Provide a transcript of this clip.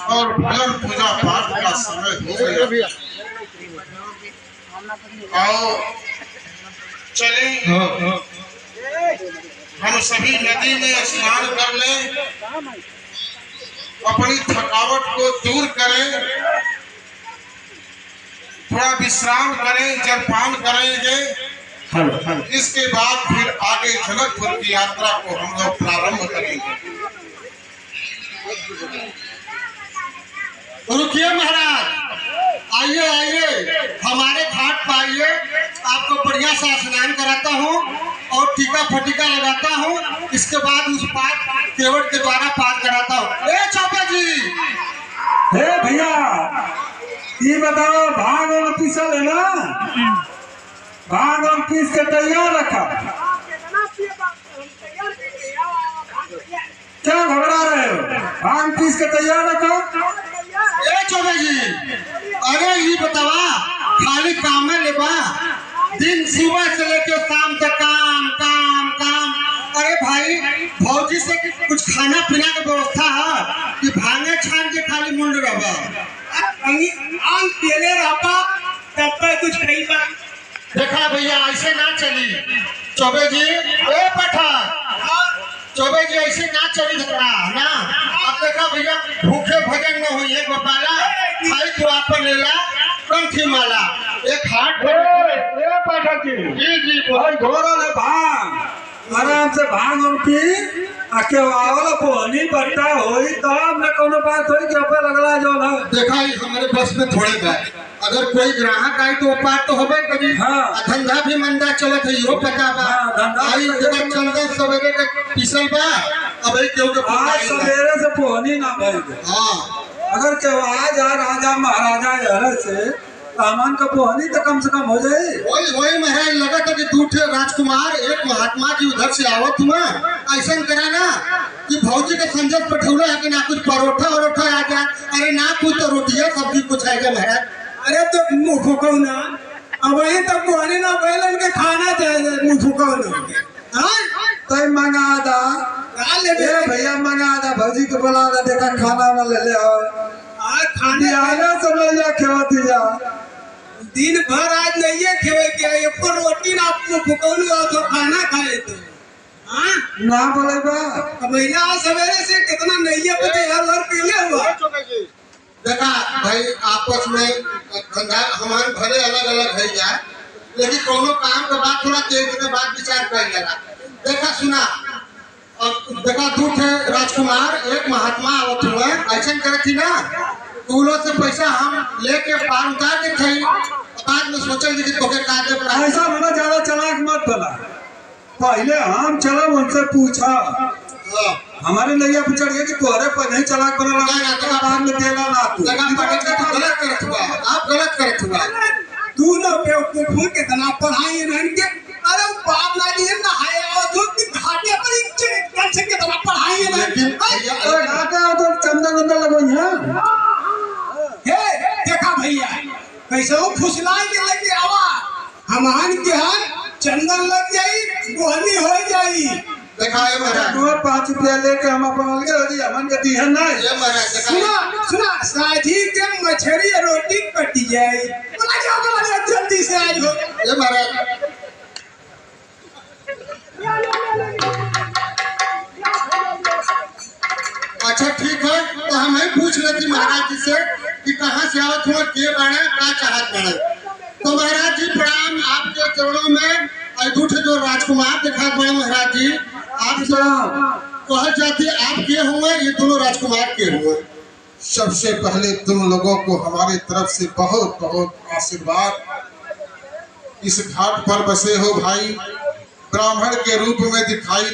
और भजन पूजा पाठ का समय हो गया। आओ चले हम सभी नदी में स्नान कर लें, अपनी थकावट को दूर करें, थोड़ा विश्राम करें, जलपान करेंगे। इसके बाद फिर आगे जनकपुर की यात्रा को हम लोग प्रारंभ करेंगे। रुकिए महाराज, आइए आइए हमारे घाट पर आइए, आपको बढ़िया से स्नान कराता हूँ और टीका फटीका लगाता हूँ। इसके बाद उस पार केवट के द्वारा पार कराता हूँ। ए चौपे जी, हे भैया ये बताओ, भाग और पीसल है ना? भाग और पीस के तैयार रखा। क्या घबरा रहे हो? भाग पीस के तैयार रखो। ए चौबे जी, अरे ये बतावा, खाली काम में लेबा, दिन सुबह से लेके शाम तक काम काम काम। अरे भाई, भौजी से कुछ खाना पीना की व्यवस्था है कि भांगे छान के खाली मुंड रहा आन पेले रहता तब पर कुछ कही बा। देखा भैया, ऐसे ना चली चौबे जी। ए पठान, चौबे जी ऐसे ना चली धकड़ा ना। अब देखा भैया, भूखे भजन न हुई है गोपाला, खाई तो आप लेला कंठी माला एक हाथ पाठक जी जी भाई घोरल है भांग, आराम से भांग और पी आके आवल पोहनी बट्टा होई तब न कोनो बात होई कि अपन अगला जो ना। देखा ही हमारे बस में थोड़े गए, अगर कोई ग्राहक आई तो पार तो होबे कभी। हाँ। धंधा भी मंदा चलत है, यो पता बा। हाँ, धंधा आई जगह चंदन सवेरे के पिसल बा, अब आई केहू के आज सवेरे से पोहनी ना भइल। हाँ, अगर केहू आज आ राजा महाराजा यहाँ से सामान का पोहनी तो कम से कम हो जाए। वही वही महाराज लगा था कि दूठे राजकुमार एक महात्मा जी उधर से आवत हुआ। ऐसा करा ना कि भौजी के संजत पठौला है कि ना कुछ परोठा वरोठा आ जाए। अरे ना कुछ तो रोटियां सब्जी कुछ आएगा महाराज। अरे तो मुँह फूको ना, अब वही तब बोने ना बैलन के खाना चाहिए, मुँह फूको ना। हाँ तो मंगा दा भैया, मंगा दा भौजी को बोला दा, देखा खाना वाला ले ले आओ। आज खाने आना समझ जा खेवती जा। दिन भर आज नहीं है खेवे के एक रोटी ना आपको फुकौलू और तो खाना खाए तो। हाँ ना बोले बा, महिला सवेरे से कितना नहीं है पता हर हर पीले हुआ। देखा भाई, आपस में धंधा हमारे भले अलग अलग है जाए, लेकिन कोनो काम के बाद थोड़ा देर के बाद विचार कर लेना। देखा सुना, और देखा दूठे राजकुमार एक महात्मा आवत हुआ। ऐसा करे थी ना, तूलो से पैसा हम लेके पार उतार के थे, बाद में सोचल कि तोके का दे। ऐसा होना, ज्यादा चालाक मत बना। पहले हम चला उनसे पूछा, हमारे नैया पूछा कि तोहरे पर नहीं चालाक बना लगा, बाद में देना ना तू। गलत करत हुआ, आप गलत करत हुआ। तू ना बेवकूफ कितना पढ़ाई नहीं के। अरे बाप ना जी ना है और जो घाटे पर कम से कितना पढ़ाई नहीं। घाटा तो चंदा गंदा लगो यहाँ। हे देखा भैया, कैसे वो फुसलाई के लगे आवा, हमान के हाथ चंदन लग जाई, गोहनी हो जाई। देखा ये महाराज, 5 रुपया लेके हम अपन अलगे हो जी, हमन के दिहन नहीं। ये महाराज सुना सुना, साझी के मछली रोटी कट जाए। बोला जाओ जल्दी से आज हो। ये महाराज अच्छा ठीक है, तो हम ही पूछ रहे थे महाराज जी से कि कहाँ से आवत हुआ, के बने, क्या चाहत बने। तो महाराज जी प्रणाम आपके चरणों में। अदूठ जो राजकुमार दिखा बड़े महाराज जी आप कह जाती आप के हुए, ये दोनों राजकुमार के हुए। सबसे पहले तुम लोगों को हमारी तरफ से बहुत बहुत आशीर्वाद। इस घाट पर बसे हो भाई, ब्राह्मण के रूप में दिखाई